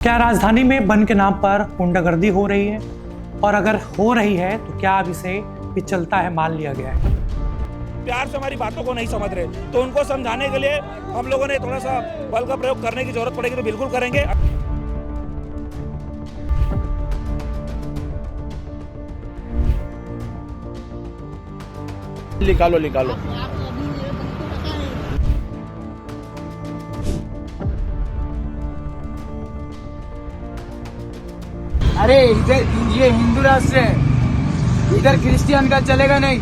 क्या राजधानी में वन के नाम पर गुंडागर्दी हो रही है? और अगर हो रही है तो क्या अब इसे पिछलता है मान लिया गया है? प्यार से हमारी बातों को नहीं समझ रहे, तो उनको समझाने के लिए हम लोगों ने थोड़ा सा बल का प्रयोग करने की जरूरत पड़ेगी तो बिल्कुल करेंगे। निकालो। अरे इधर ये हिंदू राष्ट्र है, इधर क्रिश्चियन का चलेगा नहीं।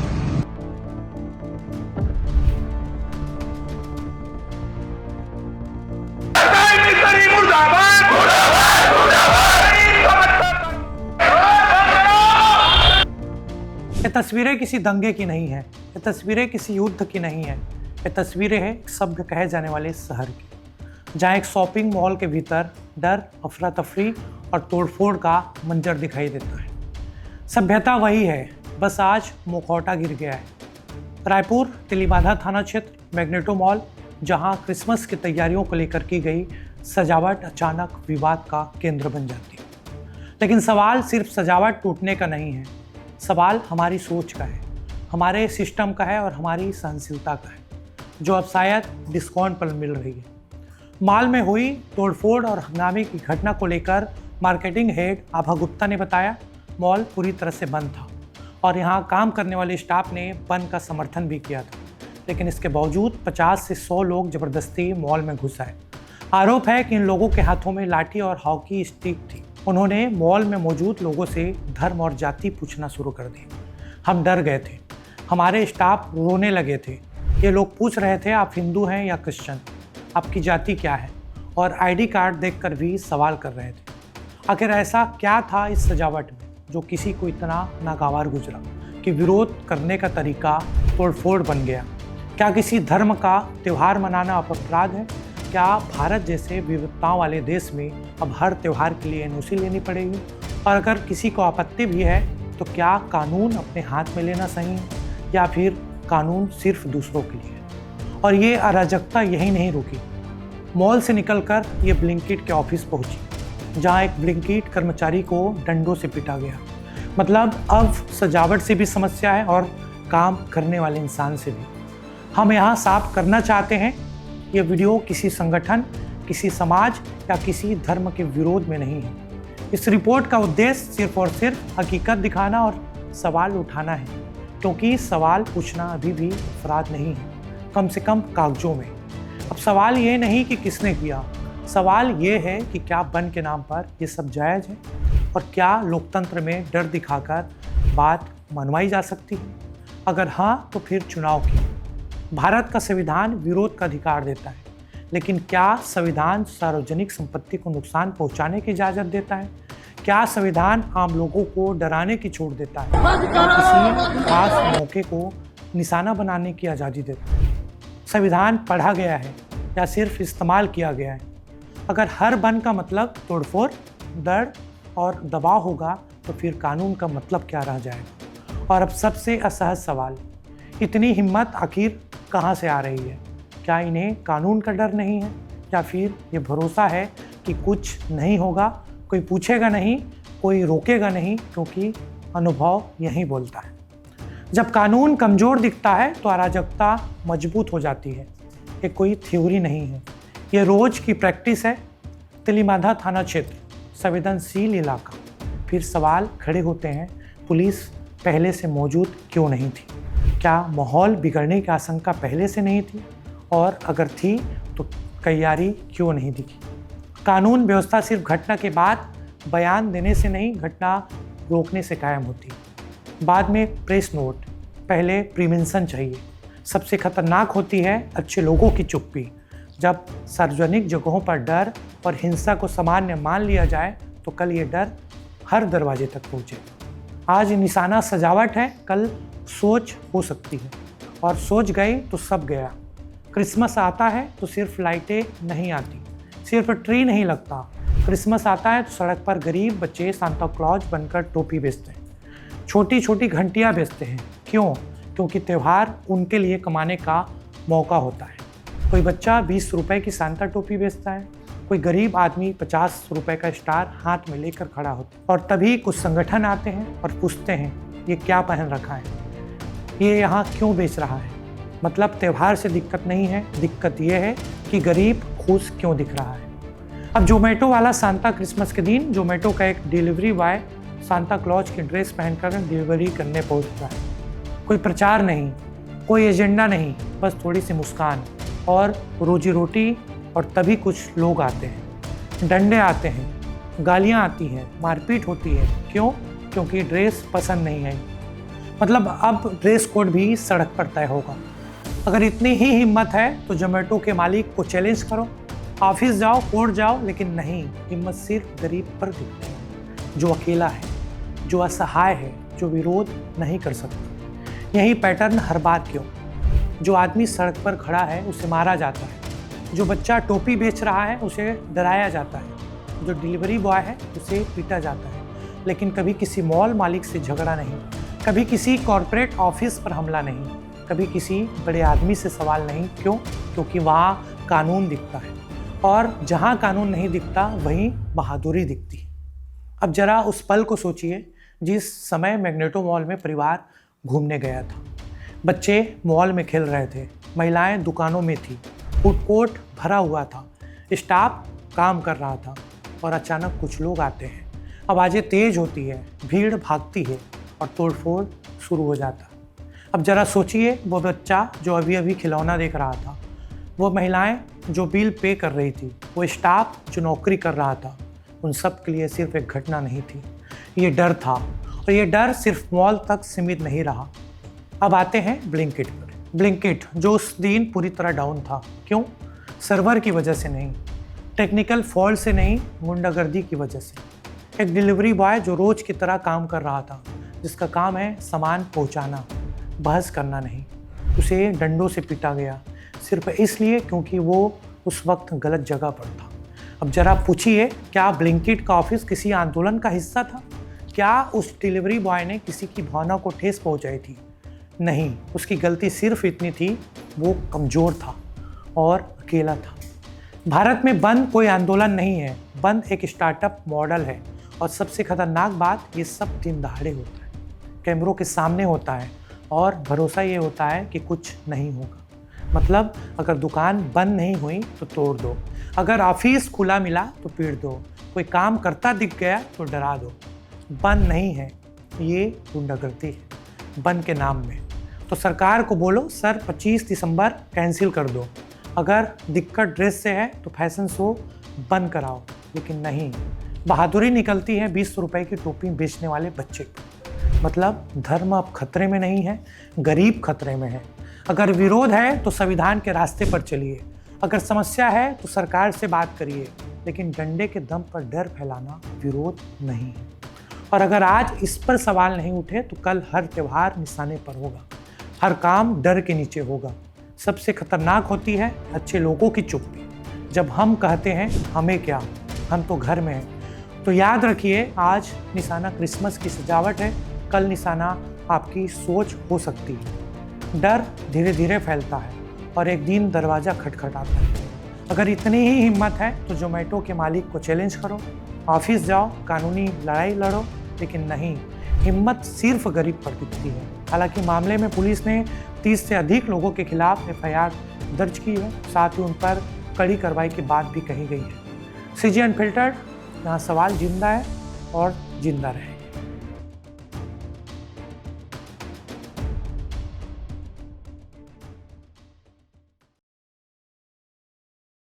ये तस्वीरें किसी दंगे की नहीं है, ये तस्वीरें किसी युद्ध की नहीं है, ये तस्वीरें हैं एक सभ्य कहे जाने वाले शहर की, जहाँ एक शॉपिंग मॉल के भीतर डर, अफरा तफरी और तोड़फोड़ का मंजर दिखाई देता है। सभ्यता वही है, बस आज मुखौटा गिर गया है। रायपुर तिलीमाधा थाना क्षेत्र मैग्नेटो मॉल, जहाँ क्रिसमस की तैयारियों को लेकर की गई सजावट अचानक विवाद का केंद्र बन जाती है। लेकिन सवाल सिर्फ सजावट टूटने का नहीं है, सवाल हमारी सोच का है, हमारे सिस्टम का है और हमारी सहनशीलता का है, जो अब शायद डिस्काउंट पर मिल रही है। मॉल में हुई तोड़फोड़ और हंगामे की घटना को लेकर मार्केटिंग हेड आभा गुप्ता ने बताया, मॉल पूरी तरह से बंद था और यहाँ काम करने वाले स्टाफ ने बंद का समर्थन भी किया था, लेकिन इसके बावजूद 50 से 100 लोग जबरदस्ती मॉल में घुस आए। आरोप है कि इन लोगों के हाथों में लाठी और हॉकी स्टिक थी। उन्होंने मॉल में मौजूद लोगों से धर्म और जाति पूछना शुरू कर दिया। हम डर गए थे, हमारे स्टाफ रोने लगे थे। ये लोग पूछ रहे थे, आप हिंदू हैं या क्रिश्चियन, आपकी जाति क्या है, और आईडी कार्ड देखकर भी सवाल कर रहे थे। आखिर ऐसा क्या था इस सजावट में जो किसी को इतना नागवार गुजरा कि विरोध करने का तरीका तोड़फोड़ बन गया? क्या किसी धर्म का त्यौहार मनाना अपराध है? क्या भारत जैसे विविधताओं वाले देश में अब हर त्यौहार के लिए एनओसी लेनी पड़ेगी? और अगर किसी को आपत्ति भी है तो क्या कानून अपने हाथ में लेना सही है, या फिर कानून सिर्फ दूसरों के लिए है? और ये अराजकता यही नहीं रुकी, मॉल से निकलकर ये ब्लिंकिट के ऑफिस पहुंची, जहां एक ब्लिंकिट कर्मचारी को डंडों से पीटा गया। मतलब अब सजावट से भी समस्या है और काम करने वाले इंसान से भी। हम यहाँ साफ करना चाहते हैं, ये वीडियो किसी संगठन, किसी समाज या किसी धर्म के विरोध में नहीं है। इस रिपोर्ट का उद्देश्य सिर्फ और सिर्फ हकीकत दिखाना और सवाल उठाना है, क्योंकि सवाल पूछना अभी भी अपराध नहीं है, कम से कम कागजों में। अब सवाल ये नहीं कि किसने किया, सवाल ये है कि क्या वन के नाम पर ये सब जायज़ है, और क्या लोकतंत्र में डर दिखाकर बात मनवाई जा सकती है? अगर हाँ तो फिर चुनाव क्यों? भारत का संविधान विरोध का अधिकार देता है, लेकिन क्या संविधान सार्वजनिक संपत्ति को नुकसान पहुंचाने की इजाज़त देता है? क्या संविधान आम लोगों को डराने की छूट देता है, किसी खास मौके को निशाना बनाने की आज़ादी देता है? संविधान पढ़ा गया है या सिर्फ इस्तेमाल किया गया है? अगर हर वन का मतलब तोड़फोड़, डर और दबाव होगा तो फिर कानून का मतलब क्या रह जाएगा? और अब सबसे असहज सवाल, इतनी हिम्मत आखिर कहाँ से आ रही है? क्या इन्हें कानून का डर नहीं है, या फिर ये भरोसा है कि कुछ नहीं होगा, कोई पूछेगा नहीं, कोई रोकेगा नहीं, क्योंकि अनुभव यही बोलता है। जब कानून कमज़ोर दिखता है तो अराजकता मजबूत हो जाती है। ये कोई थ्योरी नहीं है, ये रोज़ की प्रैक्टिस है। तिलीमाधा थाना क्षेत्र, संवेदनशील इलाका। फिर सवाल खड़े होते हैं, पुलिस पहले से मौजूद क्यों नहीं थी? क्या माहौल बिगड़ने की आशंका पहले से नहीं थी? और अगर थी तो तैयारी क्यों नहीं दिखी? कानून व्यवस्था सिर्फ घटना के बाद बयान देने से नहीं, घटना रोकने से कायम होती है। बाद में प्रेस नोट, पहले प्रिवेंशन चाहिए। सबसे खतरनाक होती है अच्छे लोगों की चुप्पी। जब सार्वजनिक जगहों पर डर और हिंसा को सामान्य मान लिया जाए तो कल ये डर हर दरवाजे तक पहुँचे। आज निशाना सजावट है, कल सोच हो सकती है, और सोच गई तो सब गया। क्रिसमस आता है तो सिर्फ लाइटें नहीं आती, सिर्फ ट्री नहीं लगता। क्रिसमस आता है तो सड़क पर गरीब बच्चे सांता क्लॉज बनकर टोपी बेचते हैं, छोटी छोटी घंटियाँ बेचते हैं। क्यों? क्योंकि त्यौहार उनके लिए कमाने का मौका होता है। कोई बच्चा 20 रुपए की सांता टोपी बेचता है, कोई गरीब आदमी 50 रुपए का स्टार हाथ में लेकर खड़ा होता है और तभी कुछ संगठन आते हैं और पूछते हैं ये क्या पहन रखा है, ये यहाँ क्यों बेच रहा है। मतलब त्यौहार से दिक्कत नहीं है, दिक्कत ये है कि गरीब खुश क्यों दिख रहा है। अब जोमेटो वाला सांता क्रिसमस के दिन जोमेटो का एक डिलीवरी बॉय सांता क्लॉज की ड्रेस पहनकर डिलीवरी करने पहुंचता है। कोई प्रचार नहीं, कोई एजेंडा नहीं, बस थोड़ी सी मुस्कान और रोजी रोटी। और तभी कुछ लोग आते हैं, डंडे आते हैं, गालियां आती हैं, मारपीट होती है। क्यों? क्योंकि ड्रेस पसंद नहीं आई। मतलब अब ड्रेस कोड भी सड़क पर तय होगा। अगर इतनी ही हिम्मत है तो जोमेटो के मालिक को चैलेंज करो, ऑफिस जाओ, कोर्ट जाओ, लेकिन नहीं, हिम्मत सिर्फ गरीब पर दिखती है, जो अकेला है, जो असहाय है, जो विरोध नहीं कर सकता। यही पैटर्न हर बार क्यों? जो आदमी सड़क पर खड़ा है उसे मारा जाता है, जो बच्चा टोपी बेच रहा है उसे डराया जाता है, जो डिलीवरी बॉय है उसे पीटा जाता है, लेकिन कभी किसी मॉल मालिक से झगड़ा नहीं, कभी किसी कॉरपोरेट ऑफिस पर हमला नहीं, कभी किसी बड़े आदमी से सवाल नहीं। क्यों? क्योंकि वहाँ कानून दिखता है, और जहाँ कानून नहीं दिखता वहीं बहादुरी दिखती है। अब जरा उस पल को सोचिए जिस समय मैग्नेटो मॉल में परिवार घूमने गया था। बच्चे मॉल में खेल रहे थे, महिलाएं दुकानों में थी, फूड कोर्ट भरा हुआ था, स्टाफ काम कर रहा था, और अचानक कुछ लोग आते हैं। आवाज़ें तेज होती है, भीड़ भागती है और तोड़फोड़ शुरू हो जाता। अब जरा सोचिए, वो बच्चा जो अभी अभी खिलौना देख रहा था, वो महिलाएं जो बिल पे कर रही थी, वो स्टाफ जो नौकरी कर रहा था, उन सब के लिए सिर्फ एक घटना नहीं थी, ये डर था। और ये डर सिर्फ मॉल तक सीमित नहीं रहा। अब आते हैं ब्लिंकिट पर। ब्लिंकिट जो उस दिन पूरी तरह डाउन था। क्यों? सर्वर की वजह से नहीं, टेक्निकल फॉल्ट से नहीं, गुंडागर्दी की वजह से। एक डिलीवरी बॉय जो रोज की तरह काम कर रहा था, जिसका काम है सामान पहुंचाना, बहस करना नहीं, उसे डंडों से पीटा गया सिर्फ इसलिए क्योंकि वो उस वक्त गलत जगह पर था। अब जरा पूछिए, क्या ब्लिंकिट का ऑफिस किसी आंदोलन का हिस्सा था? क्या उस डिलीवरी बॉय ने किसी की भावना को ठेस पहुंचाई थी? नहीं, उसकी गलती सिर्फ इतनी थी, वो कमज़ोर था और अकेला था। भारत में बंद कोई आंदोलन नहीं है, बंद एक स्टार्टअप मॉडल है। और सबसे खतरनाक बात, ये सब दिन दहाड़े होता है, कैमरों के सामने होता है, और भरोसा ये होता है कि कुछ नहीं होगा। मतलब अगर दुकान बंद नहीं हुई तो तोड़ दो, अगर ऑफिस खुला मिला तो पीट दो, कोई काम करता दिख गया तो डरा दो। बंद नहीं है, ये गुंडागर्दी है बंद के नाम में। तो सरकार को बोलो, सर 25 दिसंबर कैंसिल कर दो, अगर दिक्कत ड्रेस से है तो फैशन शो बंद कराओ। लेकिन नहीं, बहादुरी निकलती है 20 रुपए की टोपी बेचने वाले बच्चे को। मतलब धर्म अब खतरे में नहीं है, गरीब खतरे में है। अगर विरोध है तो संविधान के रास्ते पर चलिए, अगर समस्या है तो सरकार से बात करिए, लेकिन डंडे के दम पर डर फैलाना विरोध नहीं है। और अगर आज इस पर सवाल नहीं उठे तो कल हर त्यौहार निशाने पर होगा, हर काम डर के नीचे होगा। सबसे खतरनाक होती है अच्छे लोगों की चुप्पी। जब हम कहते हैं हमें क्या, हम तो घर में हैं। तो याद रखिए, आज निशाना क्रिसमस की सजावट है, कल निशाना आपकी सोच हो सकती है। डर धीरे धीरे फैलता है और एक दिन दरवाज़ा खटखटाता है। अगर इतनी ही हिम्मत है तो जोमेटो के मालिक को चैलेंज करो, ऑफिस जाओ, कानूनी लड़ाई लड़ो। लेकिन नहीं, हिम्मत सिर्फ गरीब पर दिखती है। हालांकि मामले में पुलिस ने 30 से अधिक लोगों के खिलाफ FIR दर्ज की है, साथ ही उन पर कड़ी कार्रवाई की बात भी कही गई है। CG अनफिल्टर्ड, यहाँ सवाल जिंदा है और जिंदा रहे।